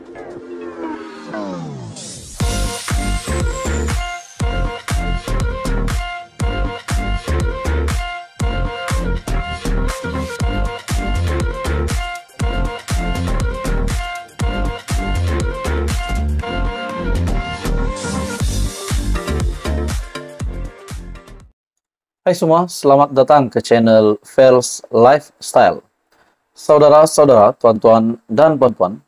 Hai semua, selamat datang ke channel Fels Lifestyle. Saudara-saudara, tuan-tuan dan puan-puan,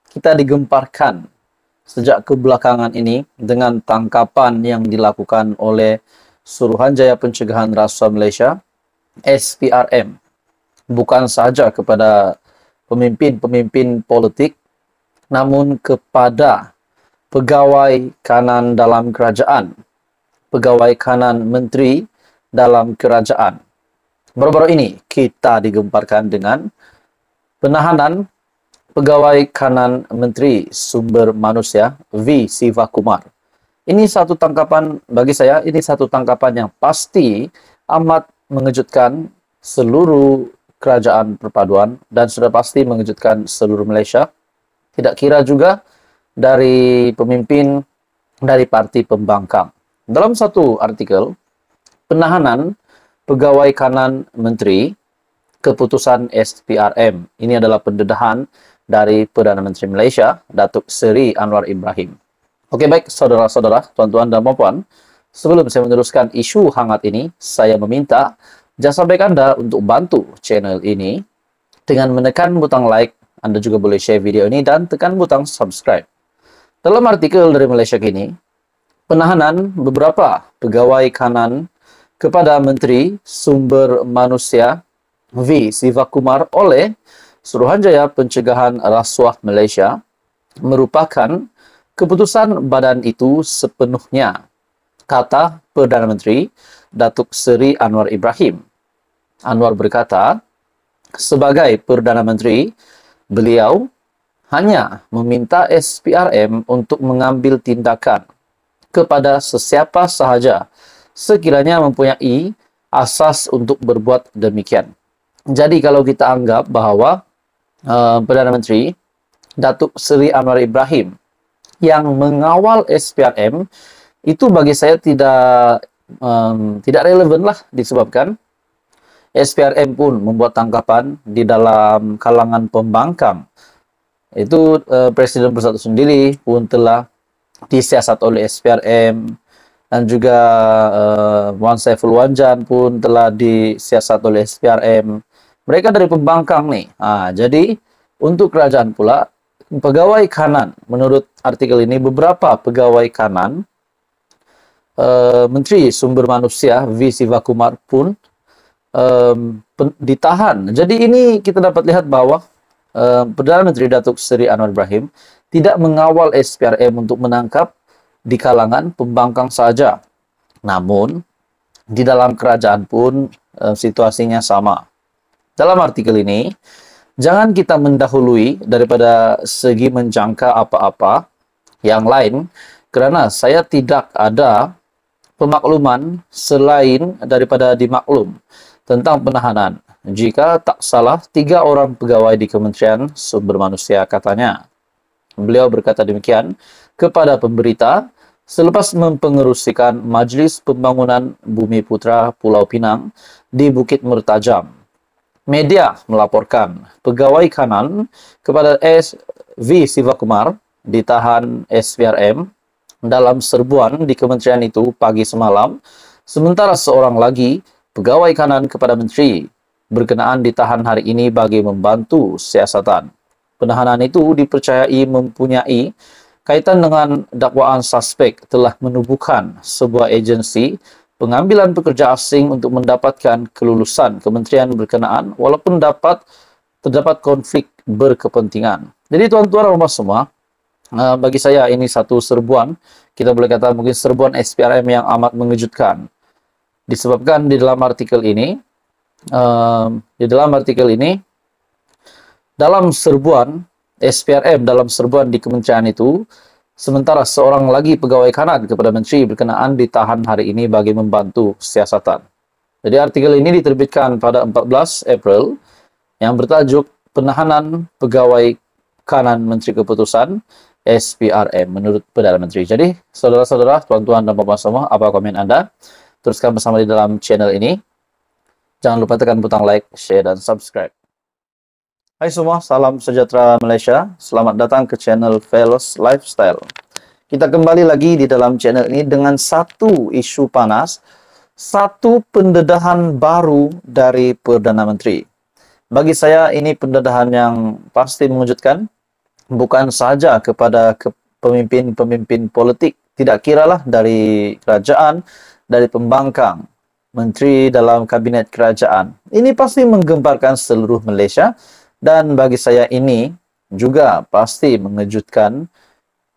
kita digemparkan sejak kebelakangan ini dengan tangkapan yang dilakukan oleh Suruhanjaya Pencegahan Rasuah Malaysia, SPRM. Bukan sahaja kepada pemimpin-pemimpin politik, namun kepada pegawai kanan dalam kerajaan, pegawai kanan menteri dalam kerajaan. Baru-baru ini kita digemparkan dengan penahanan pegawai kanan Menteri Sumber Manusia V. Sivakumar. Ini satu tangkapan bagi saya, ini satu tangkapan yang pasti amat mengejutkan seluruh kerajaan perpaduan dan sudah pasti mengejutkan seluruh Malaysia. Tidak kira juga dari pemimpin dari parti pembangkang. Dalam satu artikel, penahanan pegawai kanan menteri, keputusan SPRM. Ini adalah pendedahan dari Perdana Menteri Malaysia, Datuk Seri Anwar Ibrahim. Oke, baik saudara-saudara, tuan-tuan dan puan-puan, sebelum saya meneruskan isu hangat ini, saya meminta jasa baik Anda untuk bantu channel ini dengan menekan butang like. Anda juga boleh share video ini dan tekan butang subscribe. Dalam artikel dari Malaysia Kini, penahanan beberapa pegawai kanan kepada Menteri Sumber Manusia V. Sivakumar oleh Suruhanjaya Pencegahan Rasuah Malaysia merupakan keputusan badan itu sepenuhnya, kata Perdana Menteri Datuk Seri Anwar Ibrahim. Anwar berkata, sebagai Perdana Menteri, beliau hanya meminta SPRM untuk mengambil tindakan kepada sesiapa sahaja sekiranya mempunyai asas untuk berbuat demikian. Jadi kalau kita anggap bahawa Perdana Menteri Datuk Seri Anwar Ibrahim yang mengawal SPRM, itu bagi saya tidak relevan lah, disebabkan SPRM pun membuat tangkapan di dalam kalangan pembangkang. Itu Presiden Bersatu sendiri pun telah disiasat oleh SPRM, dan juga Wan Saiful Wanjan pun telah disiasat oleh SPRM. Mereka dari pembangkang nih. Jadi untuk kerajaan pula, pegawai kanan, menurut artikel ini, beberapa pegawai kanan Menteri Sumber Manusia V. Sivakumar pun ditahan. Jadi ini kita dapat lihat bahwa Perdana Menteri Datuk Seri Anwar Ibrahim tidak mengawal SPRM untuk menangkap di kalangan pembangkang saja. Namun, di dalam kerajaan pun situasinya sama. Dalam artikel ini, jangan kita mendahului daripada segi menjangka apa-apa yang lain, kerana saya tidak ada pemakluman selain daripada dimaklum tentang penahanan. Jika tak salah, 3 orang pegawai di Kementerian Sumber Manusia, katanya. Beliau berkata demikian kepada pemberita selepas mempengerusikan Majlis Pembangunan Bumi Putra Pulau Pinang di Bukit Mertajam. Media melaporkan pegawai kanan kepada V. Sivakumar ditahan SPRM dalam serbuan di kementerian itu pagi semalam, sementara seorang lagi pegawai kanan kepada menteri berkenaan ditahan hari ini bagi membantu siasatan. Penahanan itu dipercayai mempunyai kaitan dengan dakwaan suspek telah menubuhkan sebuah agensi pengambilan pekerja asing untuk mendapatkan kelulusan kementerian berkenaan walaupun terdapat konflik berkepentingan. Jadi tuan-tuan dan puan semua, bagi saya ini satu serbuan, kita boleh kata mungkin serbuan SPRM yang amat mengejutkan. Disebabkan di dalam artikel ini, dalam serbuan SPRM, dalam serbuan di kementerian itu, sementara seorang lagi pegawai kanan kepada menteri berkenaan ditahan hari ini bagi membantu siasatan. Jadi artikel ini diterbitkan pada 14 April yang bertajuk penahanan pegawai kanan Menteri Keputusan SPRM menurut Perdana Menteri. Jadi, saudara-saudara, tuan-tuan dan puan-puan semua, apa komen Anda? Teruskan bersama di dalam channel ini. Jangan lupa tekan butang like, share, dan subscribe. Hai semua, salam sejahtera Malaysia. Selamat datang ke channel Fels Lifestyle. Kita kembali lagi di dalam channel ini dengan satu isu panas, satu pendedahan baru dari Perdana Menteri. Bagi saya ini pendedahan yang pasti mengejutkan, bukan saja kepada pemimpin-pemimpin politik, tidak kiralah dari kerajaan, dari pembangkang, menteri dalam kabinet kerajaan. Ini pasti menggemparkan seluruh Malaysia, dan bagi saya ini juga pasti mengejutkan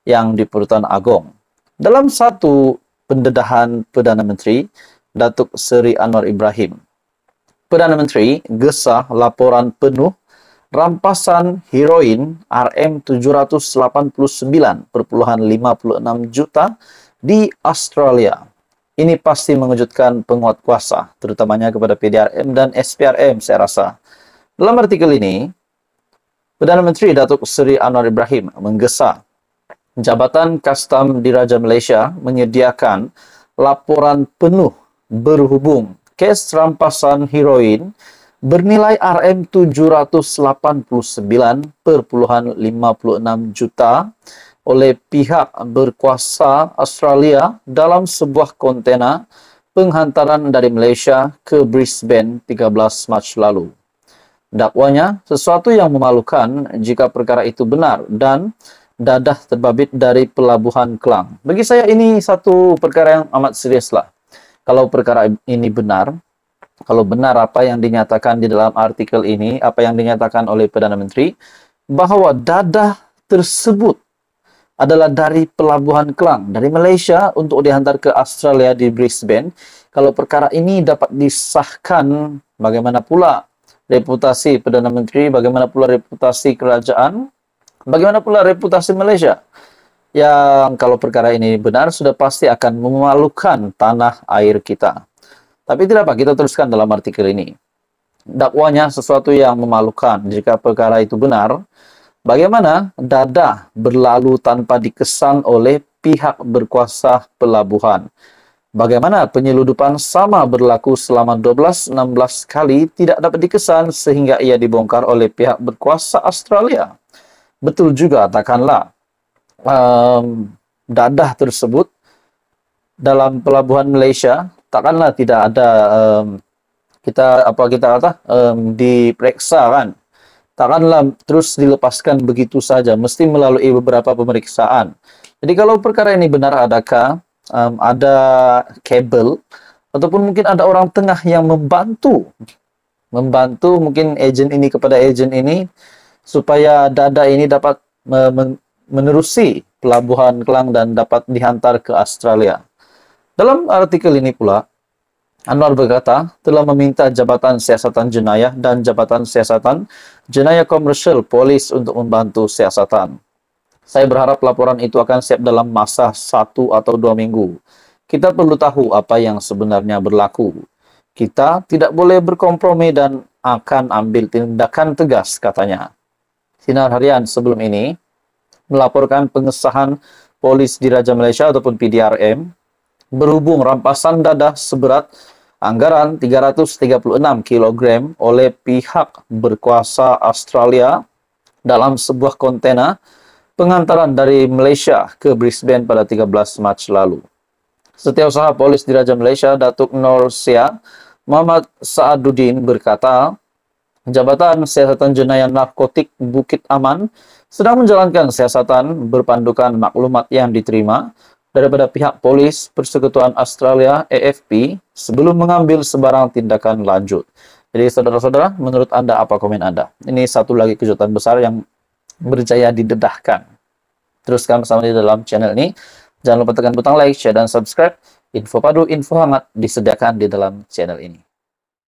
yang di Pertuan Agong. Dalam satu pendedahan Perdana Menteri, Datuk Seri Anwar Ibrahim, Perdana Menteri gesah laporan penuh rampasan heroin RM789,56 juta di Australia. Ini pasti mengejutkan penguat kuasa, terutamanya kepada PDRM dan SPRM saya rasa. Dalam artikel ini, Perdana Menteri Datuk Seri Anwar Ibrahim menggesa Jabatan Kastam Diraja Malaysia menyediakan laporan penuh berhubung kes rampasan heroin bernilai RM789,56 juta oleh pihak berkuasa Australia dalam sebuah kontena penghantaran dari Malaysia ke Brisbane 13 Mac lalu. Dakwanya sesuatu yang memalukan jika perkara itu benar dan dadah terbabit dari Pelabuhan Klang. Bagi saya ini satu perkara yang amat serius lah. Kalau perkara ini benar, kalau benar apa yang dinyatakan di dalam artikel ini, apa yang dinyatakan oleh Perdana Menteri, bahwa dadah tersebut adalah dari Pelabuhan Klang, dari Malaysia untuk dihantar ke Australia di Brisbane. Kalau perkara ini dapat disahkan, bagaimana pula reputasi Perdana Menteri, bagaimana pula reputasi kerajaan, bagaimana pula reputasi Malaysia? Yang kalau perkara ini benar, sudah pasti akan memalukan tanah air kita. Tapi tidak apa, kita teruskan dalam artikel ini. Dakwanya sesuatu yang memalukan jika perkara itu benar. Bagaimana dadah berlalu tanpa dikesan oleh pihak berkuasa pelabuhan? Bagaimana penyeludupan sama berlaku selama 12-16 kali tidak dapat dikesan sehingga ia dibongkar oleh pihak berkuasa Australia? Betul juga, takkanlah dadah tersebut dalam pelabuhan Malaysia, takkanlah tidak ada diperiksa kan? Takkanlah terus dilepaskan begitu saja, mesti melalui beberapa pemeriksaan. Jadi kalau perkara ini benar, adakah ada kabel ataupun mungkin ada orang tengah yang membantu mungkin agen ini kepada agen ini supaya dadah ini dapat menerusi Pelabuhan Klang dan dapat dihantar ke Australia. Dalam artikel ini pula, Anwar berkata telah meminta Jabatan Siasatan Jenayah dan Jabatan Siasatan Jenayah Komersial Polis untuk membantu siasatan. Saya berharap laporan itu akan siap dalam masa 1 atau 2 minggu. Kita perlu tahu apa yang sebenarnya berlaku. Kita tidak boleh berkompromi dan akan ambil tindakan tegas, katanya. Sinar Harian sebelum ini melaporkan pengesahan Polis Diraja Malaysia ataupun PDRM berhubung rampasan dadah seberat anggaran 336 kg oleh pihak berkuasa Australia dalam sebuah kontena penghantaran dari Malaysia ke Brisbane pada 13 Mac lalu. Setiausaha Polis Diraja Malaysia Datuk Nur Sia Muhammad Saaduddin berkata, Jabatan Siasatan Jenayah Narkotik Bukit Aman sedang menjalankan siasatan berpandukan maklumat yang diterima daripada pihak Polis Persekutuan Australia AFP sebelum mengambil sebarang tindakan lanjut. Jadi saudara-saudara, menurut Anda apa komen Anda? Ini satu lagi kejutan besar yang berjaya didedahkan. Teruskan bersama di dalam channel ini. Jangan lupa tekan butang like, share, dan subscribe. Info padu, info hangat disediakan di dalam channel ini.